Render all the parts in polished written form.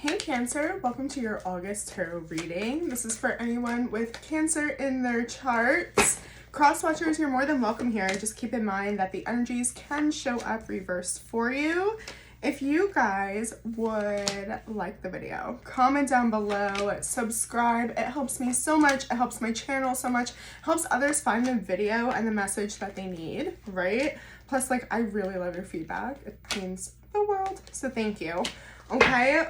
Hey Cancer, welcome to your August tarot reading. This is for anyone with Cancer in their charts. Cross watchers, you're more than welcome here. Just keep in mind that the energies can show up reversed for you. If you guys would like the video, comment down below, subscribe. It helps me so much. It helps my channel so much. It helps others find the video and the message that they need, right? Plus, like, I really love your feedback. It means the world. So thank you. Okay,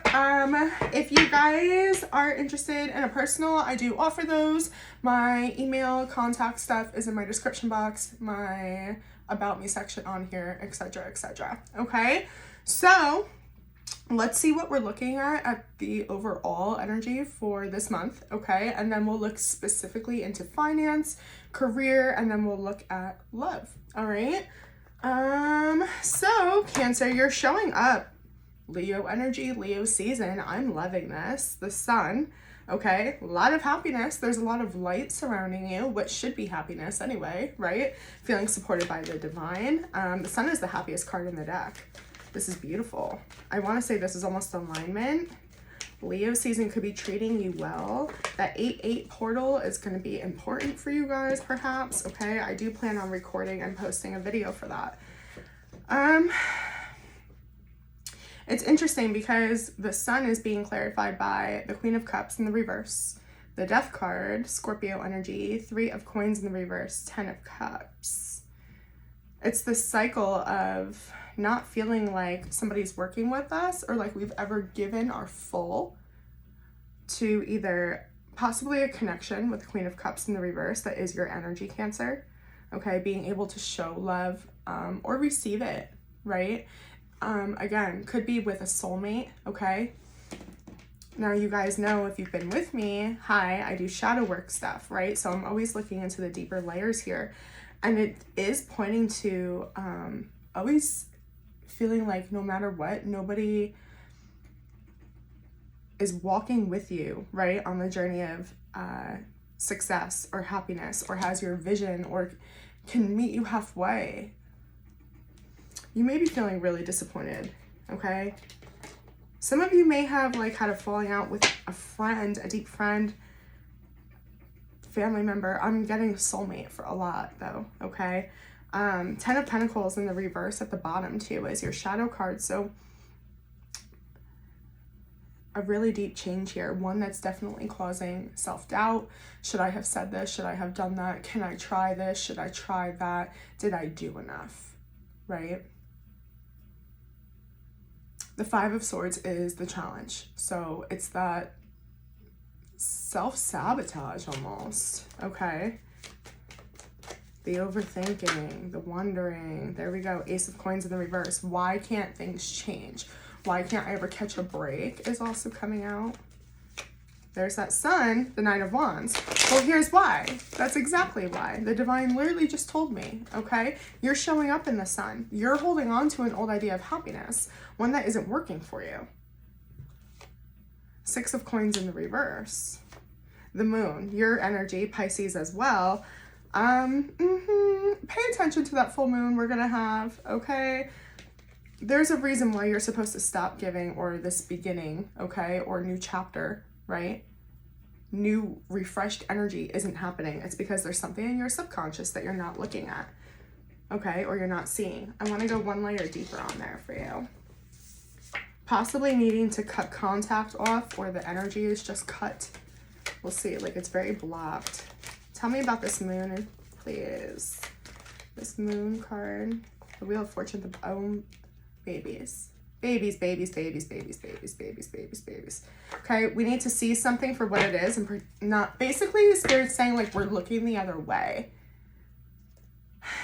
if you guys are interested in a personal, I do offer those. My email contact stuff is in my description box, my about me section on here, etc, etc. Okay, so let's see what we're looking at the overall energy for this month. Okay, and then we'll look specifically into finance, career, and then we'll look at love. All right, so Cancer, you're showing up. Leo energy, Leo season. I'm loving this. The sun, okay? A lot of happiness. There's a lot of light surrounding you, which should be happiness anyway, right? Feeling supported by the divine. The sun is the happiest card in the deck. This is beautiful. I want to say this is almost alignment. Leo season could be treating you well. That 8-8 portal is going to be important for you guys, perhaps, okay? I do plan on recording and posting a video for that. It's interesting because the sun is being clarified by the Queen of Cups in the reverse, the Death card, Scorpio energy, 3 of Coins in the reverse, 10 of Cups. It's the cycle of not feeling like somebody's working with us or like we've ever given our full to either possibly a connection with the Queen of Cups in the reverse that is your energy, Cancer. Okay, being able to show love or receive it, right? Again, could be with a soulmate, okay? Now, you guys know if you've been with me, hi, I do shadow work stuff, right? So I'm always looking into the deeper layers here. And it is pointing to always feeling like no matter what, nobody is walking with you, right? On the journey of success or happiness or has your vision or can meet you halfway. You may be feeling really disappointed, okay? Some of you may have like had a falling out with a friend, a deep friend, family member. I'm getting a soulmate for a lot though, okay? 10 of Pentacles in the reverse at the bottom too is your shadow card. So a really deep change here. One that's definitely causing self-doubt. Should I have said this? Should I have done that? Can I try this? Should I try that? Did I do enough, right? The 5 of Swords is the challenge. So it's that self-sabotage almost, okay? The overthinking, the wondering. There we go. Ace of Coins in the reverse. Why can't things change? Why can't I ever catch a break is also coming out. There's that sun, the Knight of Wands. Well, here's why. That's exactly why. The divine literally just told me, okay? You're showing up in the sun. You're holding on to an old idea of happiness, one that isn't working for you. 6 of Coins in the reverse. The moon, your energy, Pisces as well. Pay attention to that full moon we're gonna have, okay? There's a reason why you're supposed to stop giving or this beginning, okay? Or new chapter, right? New refreshed energy isn't happening. It's because there's something in your subconscious that you're not looking at, okay? Or you're not seeing. I want to go one layer deeper on there for you. Possibly needing to cut contact off or the energy is just cut. We'll see. Like it's very blocked. Tell me about this moon, please. This moon card. The Wheel of Fortune. Babies. Babies, babies, babies, babies, babies, babies, babies, babies. Okay, we need to see something for what it is and not, basically the Spirit's saying like we're looking the other way.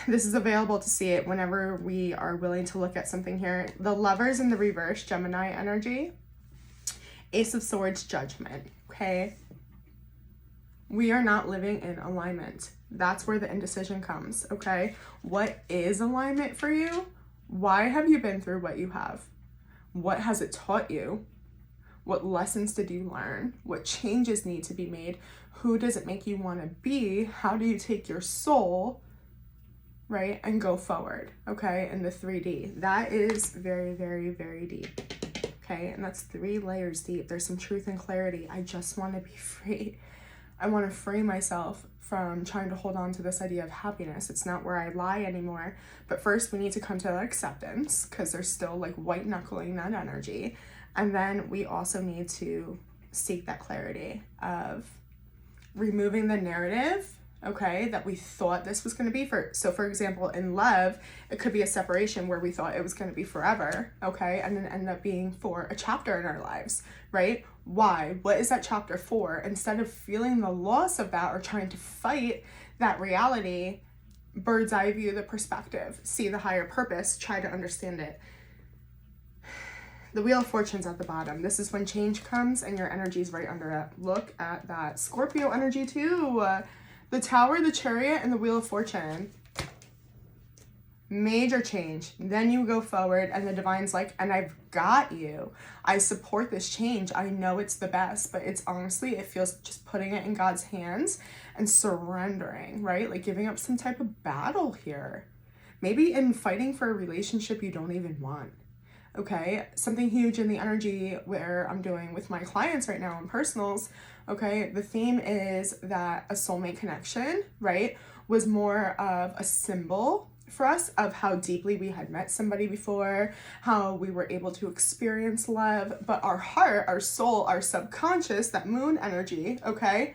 This is available to see it whenever we are willing to look at something here. The Lovers in the reverse, Gemini energy. Ace of Swords, Judgment, okay? We are not living in alignment. That's where the indecision comes, okay? What is alignment for you? Why have you been through what you have? What has it taught you? What lessons did you learn? What changes need to be made? Who does it make you want to be? How do you take your soul, right, and go forward, okay, in the 3D? That is very, very, very deep, okay? And that's 3 layers deep. There's some truth and clarity. I just want to be free. I want to free myself from trying to hold on to this idea of happiness. It's not where I lie anymore. But first we need to come to that acceptance, because there's still like white knuckling that energy. And then we also need to seek that clarity of removing the narrative, okay, that we thought this was going to be for. So for example, in love, it could be a separation where we thought it was going to be forever, okay, and then end up being for a chapter in our lives, right? Why? What is that chapter for? Instead of feeling the loss of that or trying to fight that reality, bird's eye view the perspective, see the higher purpose, try to understand it. The Wheel of Fortune's at the bottom. This is when change comes and your energy's right under it. Look at that. Scorpio energy too. The Tower, the Chariot, and the Wheel of Fortune. Major change. Then you go forward and the Divine's like, and I've got you. I support this change. I know it's the best, but it's honestly, it feels just putting it in God's hands and surrendering, right? Like giving up some type of battle here. Maybe in fighting for a relationship you don't even want. Okay, something huge in the energy where I'm doing with my clients right now in personals, okay, the theme is that a soulmate connection, right, was more of a symbol for us of how deeply we had met somebody before, how we were able to experience love, but our heart, our soul, our subconscious, that moon energy, okay,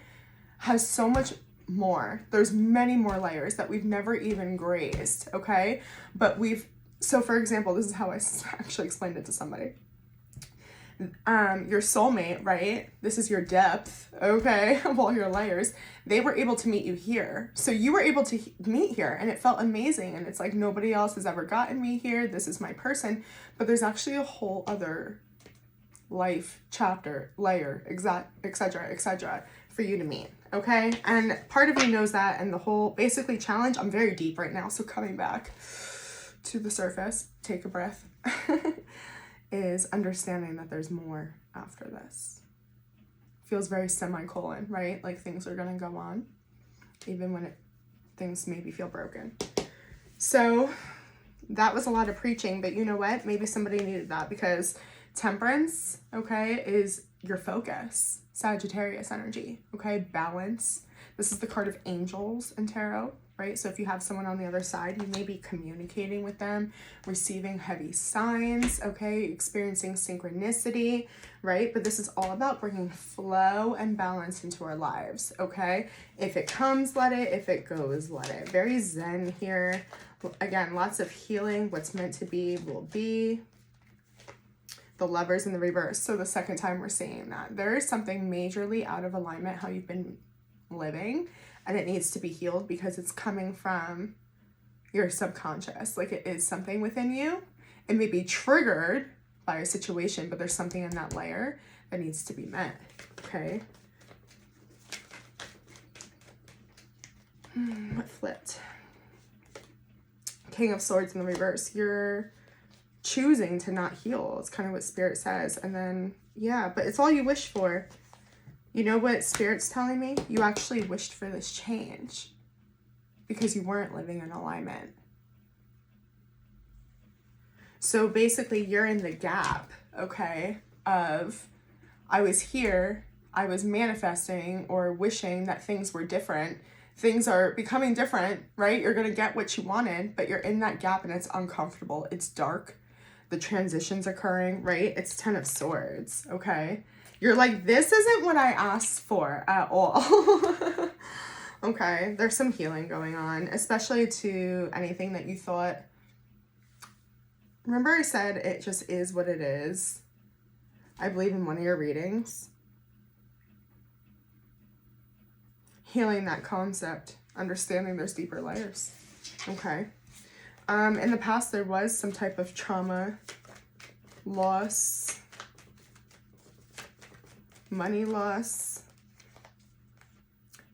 has so much more. There's many more layers that we've never even grazed, okay, but so for example, this is how I actually explained it to somebody. Your soulmate, right? This is your depth, okay, of all your layers. They were able to meet you here. So you were able to meet here and it felt amazing. And it's like, nobody else has ever gotten me here. This is my person. But there's actually a whole other life, chapter, layer, etc., for you to meet, okay? And part of you knows that, and the whole basically challenge, I'm very deep right now, so coming back to the surface, take a breath, is understanding that there's more after this. Feels very semicolon, right? Like things are gonna go on, even when things maybe feel broken. So that was a lot of preaching, but you know what? Maybe somebody needed that, because Temperance, okay, is your focus. Sagittarius energy, okay? Balance. This is the card of angels in tarot, right? So if you have someone on the other side, you may be communicating with them, receiving heavy signs, okay? Experiencing synchronicity, right? But this is all about bringing flow and balance into our lives, okay? If it comes, let it. If it goes, let it. Very zen here. Again, lots of healing. What's meant to be will be. The Lovers in the reverse. So the second time we're seeing that. There is something majorly out of alignment how you've been living, and it needs to be healed because it's coming from your subconscious. Like it is something within you. It may be triggered by a situation, but there's something in that layer that needs to be met, okay? What flipped? King of Swords in the reverse. You're choosing to not heal. It's kind of what Spirit says. And then, yeah, but it's all you wish for. You know what Spirit's telling me? You actually wished for this change because you weren't living in alignment. So basically you're in the gap, okay, of I was here, I was manifesting or wishing that things were different. Things are becoming different, right? You're going to get what you wanted, but you're in that gap and it's uncomfortable. It's dark. The transition's occurring, right? It's 10 of Swords, okay? You're like, this isn't what I asked for at all. Okay, there's some healing going on, especially to anything that you thought. Remember I said it just is what it is? I believe in one of your readings. Healing that concept, understanding there's deeper layers, okay? In the past, there was some type of trauma, loss, money loss,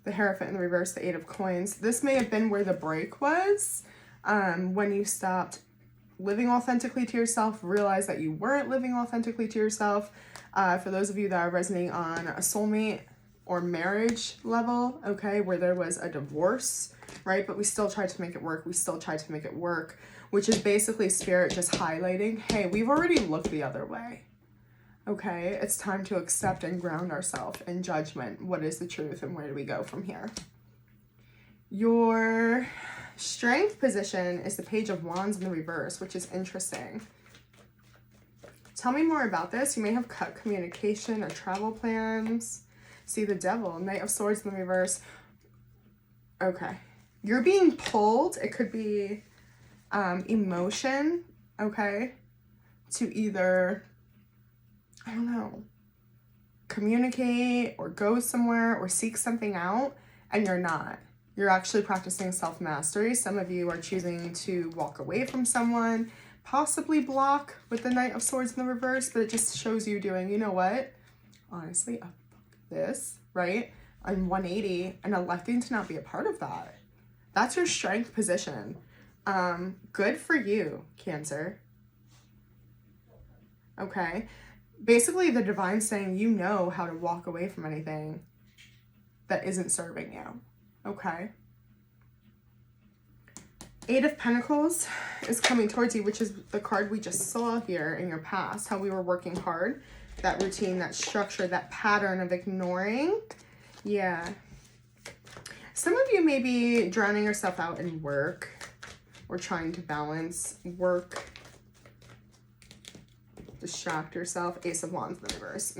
the Hierophant in the reverse, the 8 of Coins. This may have been where the break was, when you stopped living authentically to yourself, realized that you weren't living authentically to yourself. For those of you that are resonating on a soulmate or marriage level, okay, where there was a divorce, right? But we still tried to make it work. We still tried to make it work, which is basically Spirit just highlighting, hey, we've already looked the other way. Okay, it's time to accept and ground ourselves in judgment. What is the truth and where do we go from here? Your strength position is the Page of Wands in the reverse, which is interesting. Tell me more about this. You may have cut communication or travel plans. See the Devil, Knight of Swords in the reverse. Okay. You're being pulled. It could be emotion, okay, to either, I don't know, communicate or go somewhere or seek something out, and you're not. You're actually practicing self-mastery. Some of you are choosing to walk away from someone, possibly block with the Knight of Swords in the reverse, but it just shows you doing, you know what? Honestly, this, right? On 180 and electing to not be a part of that. That's your strength position. Good for you, Cancer. Okay. Basically, the divine's saying you know how to walk away from anything that isn't serving you. Okay. Eight of Pentacles is coming towards you, which is the card we just saw here in your past, how we were working hard, that routine, that structure, that pattern of ignoring. Yeah. Some of you may be drowning yourself out in work or trying to balance work. Distract yourself. Ace of Wands in the reverse.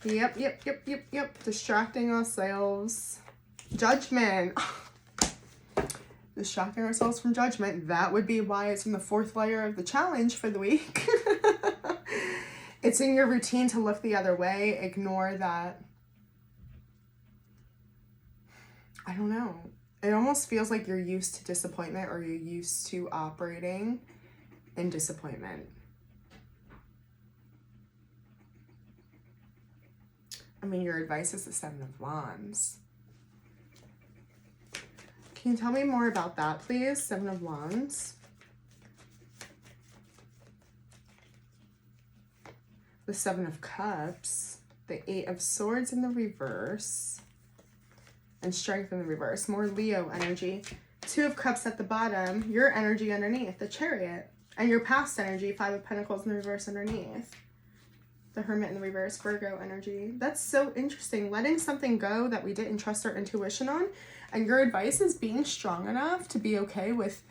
Yep. Distracting ourselves. Judgment. Distracting ourselves from judgment. That would be why it's in the fourth layer of the challenge for the week. It's in your routine to look the other way. Ignore that. I don't know. It almost feels like you're used to disappointment, or you're used to operating in disappointment. I mean, your advice is the Seven of Wands. Can you tell me more about that, please? Seven of Wands. The Seven of Cups. The Eight of Swords in the reverse. And Strength in the reverse. More Leo energy. Two of Cups at the bottom. Your energy underneath. The Chariot. And your past energy. Five of Pentacles in the reverse underneath. The Hermit in the reverse. Virgo energy. That's so interesting. Letting something go that we didn't trust our intuition on. And your advice is being strong enough to be okay with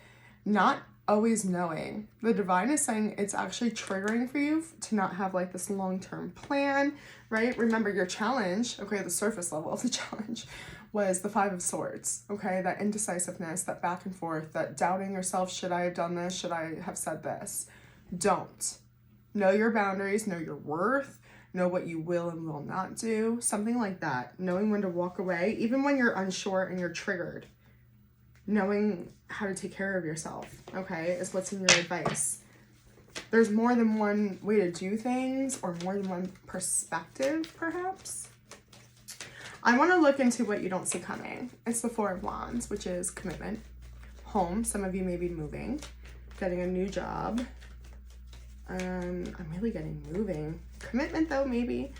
not always knowing. The divine is saying it's actually triggering for you to not have like this long-term plan, right? Remember your challenge, okay, the surface level of the challenge was the Five of Swords, okay? That indecisiveness, that back and forth, that doubting yourself. Should I have done this? Should I have said this? Don't. Know your boundaries, know your worth, know what you will and will not do. Something like that. Knowing when to walk away, even when you're unsure and you're triggered. Knowing how to take care of yourself, okay, is what's in your advice. There's more than one way to do things, or more than one perspective, perhaps. I want to look into what you don't see coming. It's the Four of Wands, which is commitment. Home. Some of you may be moving, getting a new job. I'm really getting moving. Commitment, though, maybe,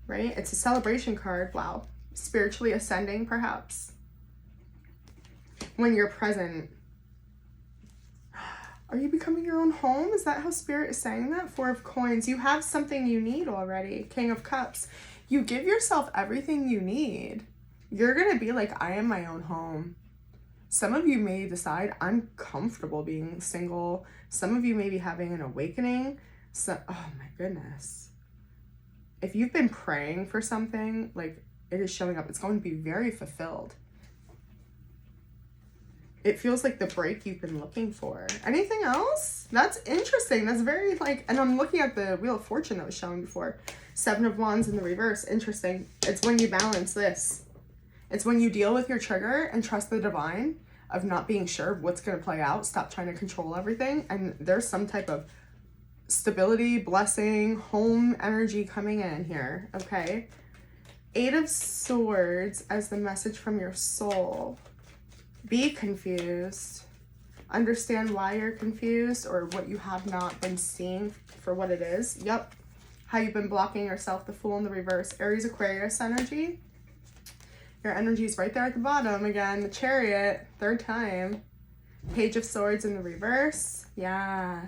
right? It's a celebration card. Wow. Spiritually ascending, perhaps. When you're present. Are you becoming your own home? Is that how Spirit is saying that? Four of Coins. You have something you need already. King of Cups. You give yourself everything you need. You're going to be like, I am my own home. Some of you may decide, I'm comfortable being single. Some of you may be having an awakening. So, oh my goodness. If you've been praying for something, like, it is showing up. It's going to be very fulfilled. It feels like the break you've been looking for. Anything else? That's interesting. That's very like, and I'm looking at the Wheel of Fortune that was showing before. Seven of Wands in the reverse. Interesting. It's when you balance this. It's when you deal with your trigger and trust the divine of not being sure of what's going to play out. Stop trying to control everything. And there's some type of stability, blessing, home energy coming in here. Okay. Eight of Swords as the message from your soul. Be confused. Understand why you're confused, or what you have not been seeing for what it is. Yep. How you've been blocking yourself. The Fool in the reverse. Aries, Aquarius energy. Your energy is right there at the bottom. Again, the Chariot. Third time. Page of Swords in the reverse. Yeah.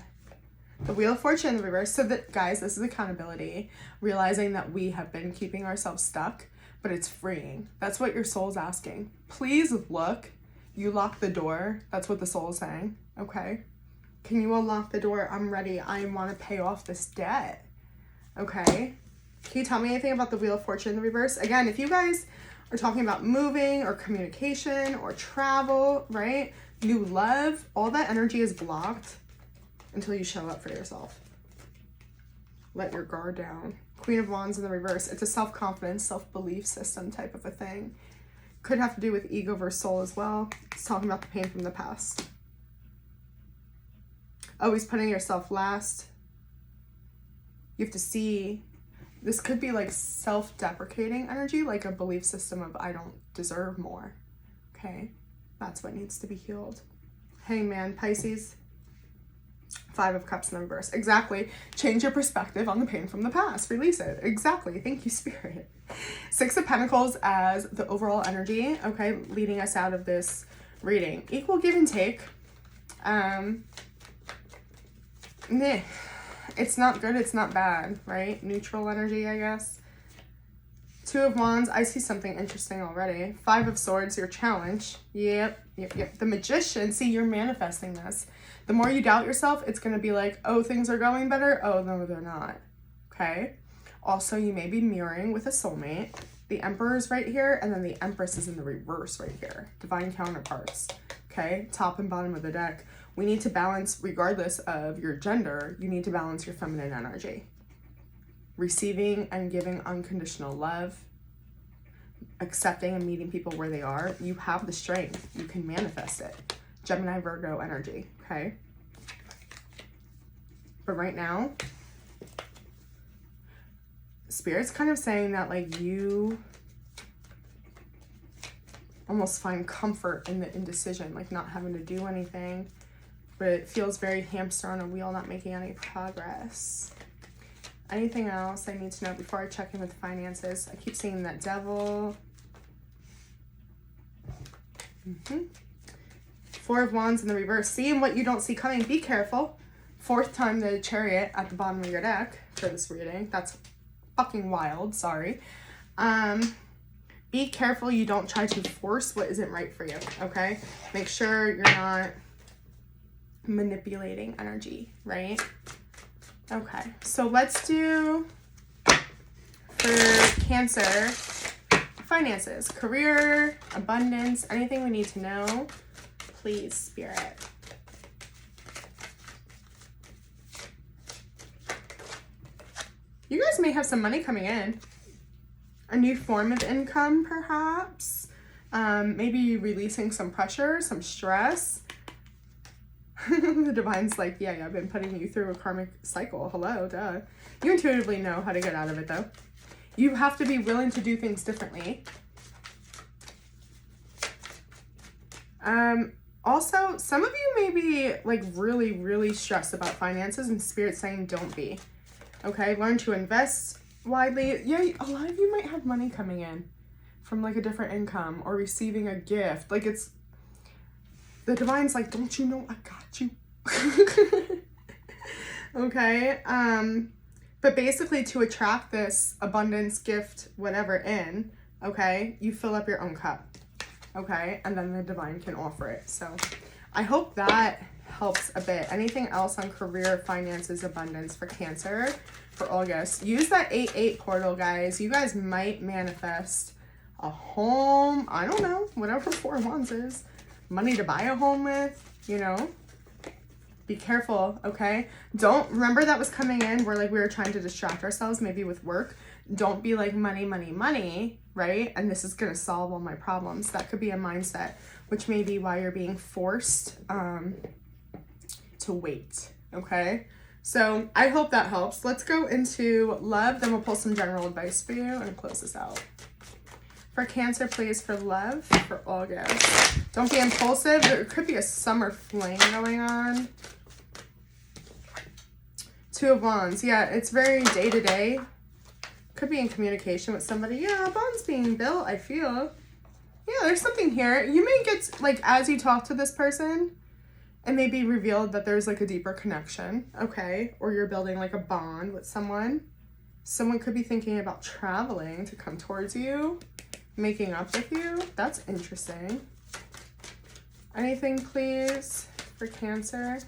The Wheel of Fortune in the reverse. So that, guys, this is accountability. Realizing that we have been keeping ourselves stuck, but it's freeing. That's what your soul's asking. Please look. You lock the door. That's what the soul is saying. Okay? Can you unlock the door? I'm ready. I want to pay off this debt. Okay? Can you tell me anything about the Wheel of Fortune in the reverse? Again, if you guys are talking about moving or communication or travel, right? New love, all that energy is blocked until you show up for yourself. Let your guard down. Queen of Wands in the reverse. It's a self-confidence, self-belief system type of a thing. Could have to do with ego versus soul as well. It's talking about the pain from the past. Always putting yourself last. You have to see, this could be like self-deprecating energy, like a belief system of I don't deserve more. Okay, that's what needs to be healed. Hangman, Pisces. 5 of Cups in the reverse. Exactly. Change your perspective on the pain from the past. Release it. Exactly. Thank you, Spirit. 6 of Pentacles as the overall energy, okay, leading us out of this reading. Equal give and take. It's not good, it's not bad, right? Neutral energy, I guess. 2 of Wands, I see something interesting already. 5 of Swords, your challenge. Yep. The Magician, see, you're manifesting this. The more you doubt yourself, it's going to be like, oh, things are going better. Oh, no, they're not. Okay. Also, you may be mirroring with a soulmate. The Emperor is right here, and then the Empress is in the reverse right here. Divine counterparts. Okay. Top and bottom of the deck. We need to balance, regardless of your gender, you need to balance your feminine energy. Receiving and giving unconditional love. Accepting and meeting people where they are. You have the strength. You can manifest it. Gemini, Virgo energy, okay? But right now, Spirit's kind of saying that like you almost find comfort in the indecision, like not having to do anything, but it feels very hamster on a wheel, not making any progress. Anything else I need to know before I check in with finances? I keep seeing that Devil. 4 of Wands in the reverse. Seeing what you don't see coming. Be careful. 4th time the Chariot at the bottom of your deck for this reading. That's fucking wild. Sorry. Be careful you don't try to force what isn't right for you. Okay? Make sure you're not manipulating energy, right? Okay. So let's do for Cancer, finances, career, abundance, anything we need to know. Please, Spirit. You guys may have some money coming in. A new form of income, perhaps. Maybe releasing some pressure, some stress. The Divine's like, yeah, I've been putting you through a karmic cycle. Hello, duh. You intuitively know how to get out of it, though. You have to be willing to do things differently. Also, some of you may be like really, really stressed about finances, and Spirit's saying don't be. Okay, learn to invest widely. Yeah, a lot of you might have money coming in from like a different income or receiving a gift. Like it's, the Divine's like, don't you know I got you? Okay, but basically to attract this abundance, gift, whatever in, okay, you fill up your own cup. Okay, and then the Divine can offer it. So I hope that helps a bit. Anything else on career, finances, abundance for Cancer for August? Use that 8-8 portal, guys. You guys might manifest a home. I don't know, whatever 4 of Wands is. Money to buy a home with, you know. Be careful, okay? Don't, remember that was coming in where like we were trying to distract ourselves maybe with work. Don't be like money, money, money, right? And this is going to solve all my problems. That could be a mindset, which may be why you're being forced to wait, okay? So I hope that helps. Let's go into love, then we'll pull some general advice for you and close this out. For Cancer, please, for love for August. Don't be impulsive. There could be a summer fling going on. 2 of Wands. Yeah, it's very day-to-day. Could be in communication with somebody. Yeah, a bond's being built, I feel. Yeah, there's something here. You may get, like, as you talk to this person, It may be revealed that there's like a deeper connection, okay? Or you're building like a bond with someone. Someone could be thinking about traveling to come towards you, making up with you. That's interesting. Anything, please, for Cancer?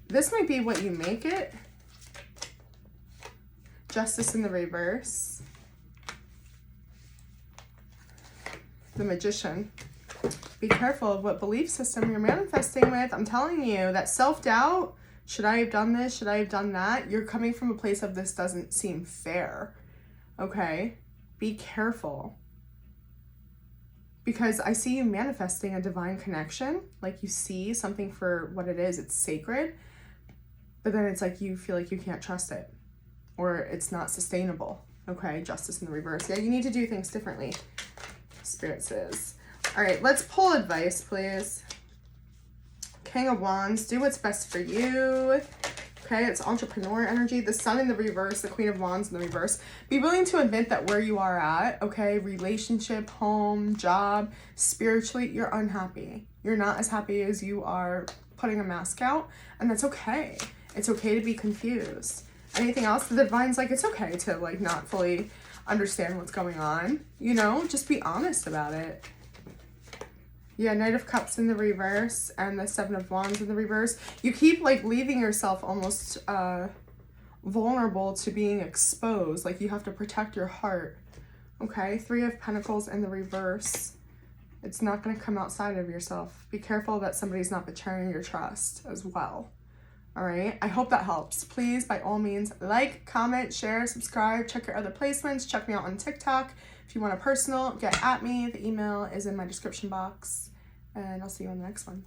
This might be what you make it. Justice in the reverse. The Magician. Be careful of what belief system you're manifesting with. I'm telling you that self-doubt, should I have done this? Should I have done that? You're coming from a place of this doesn't seem fair. Okay? Be careful. Because I see you manifesting a divine connection. Like you see something for what it is. It's sacred. But then it's like you feel like you can't trust it. Or it's not sustainable. Okay? Justice in the reverse. Yeah, you need to do things differently. Spirit says. All right, let's pull advice, please. King of Wands, do what's best for you. Okay, it's entrepreneur energy. The Sun in the reverse, the Queen of Wands in the reverse. Be willing to admit that where you are at, okay, relationship, home, job, spiritually, you're unhappy. You're not as happy as you are putting a mask out, and that's okay. It's okay to be confused. Anything else? The Divine's like, it's okay to like not fully understand what's going on. You know, just be honest about it. Yeah, Knight of Cups in the reverse and the Seven of Wands in the reverse. You keep like leaving yourself almost vulnerable to being exposed. Like you have to protect your heart. Okay, Three of Pentacles in the reverse. It's not going to come outside of yourself. Be careful that somebody's not betraying your trust as well. All right, I hope that helps. Please, by all means, like, comment, share, subscribe, check your other placements, check me out on TikTok. If you want a personal, get at me. The email is in my description box, and I'll see you on the next one.